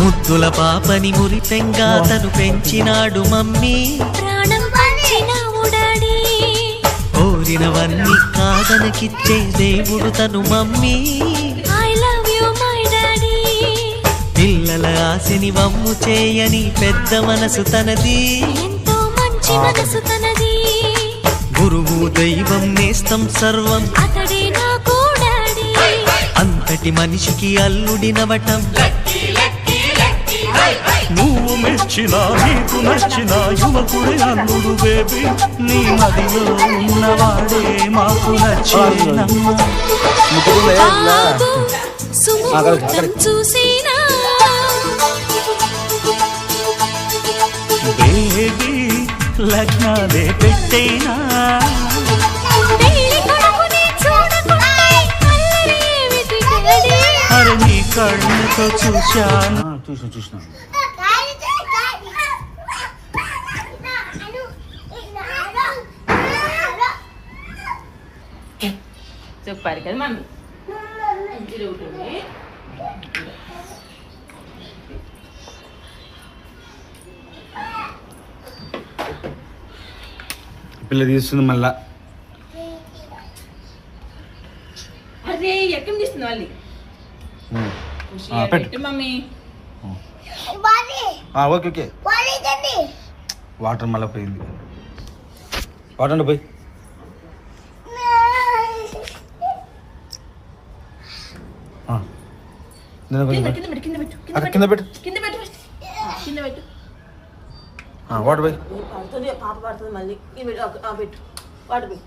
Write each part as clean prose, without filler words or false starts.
ముద్దుల పాపని మురిపెంగా తను పెంచినాడు మమ్మీ, ప్రాణం పంచినావు డాడీ. కోరినవన్నీ కాదనకిచ్చే దేవుడు తను mummy, I love you my daddy. పిల్లల ఆశని వమ్ము చేయని పెద్ద మనసు తనది, ఎంతో మంచి మనసు తనది. గురువు దైవం నేస్తం సర్వం అతడే నాకు డాడీ. అంతటి మనిషికి అల్లుడినవటం. నువ్వు మెచ్చిన నీకు నచ్చిన యువకుడే అల్లుడు బేబీ, నీ మదిలో ఉన్నవాడే మాకు నచ్చేనమ్మా. ఆగు, సుముహూర్తం చూసినా బేబీ లగ్నాలే పెట్టేనా, పెళ్లి కొడుకుని చూడకుండా అల్లరి ఏమిటి డాడీ? అరే నీ కళ్ళతో చూశాను. చూసిన చెప్పారు కదా మమ్మీ. ఇది ఉంటుంది. పిల్ల తీస్తుంది మళ్ళా. అరే ఎక్కడ తీస్తుంది మళ్ళీ పెట్టు మమ్మీ. Okay okay. వాటర్ మళ్ళీ పోయింది. వాటర్ అంటే పోయి కింద పెట్టు. వాటర్ పోయి. పడుతుంది పాప పడుతుంది మళ్ళీ. ఇది పెట్టు వాటర్ పెట్టు.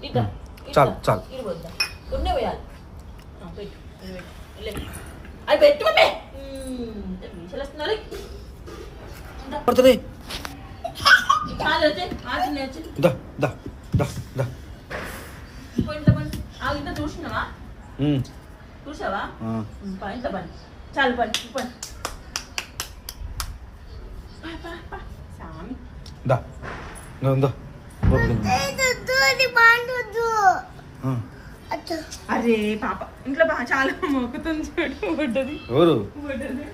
ఇంకా చాలు చాలు. ఇది పోద్దా కొన్ని పోయాలి. పెట్టు అది పెట్టు మమ్మీ. విషయాలు వస్తున్నారు. పడుతుంది. కాదు వచ్చి ఆగి వచ్చి దా దా దా దా. పోయింత పని ఆగింత చూసినావా? చూసావా? ఇంత పని చాలు పని పని సామి దా దా. అరే పాప ఇంట్లో చాలా మొక్కుతుంది చూడు. పడ్డది ఎవరు పడ్డది.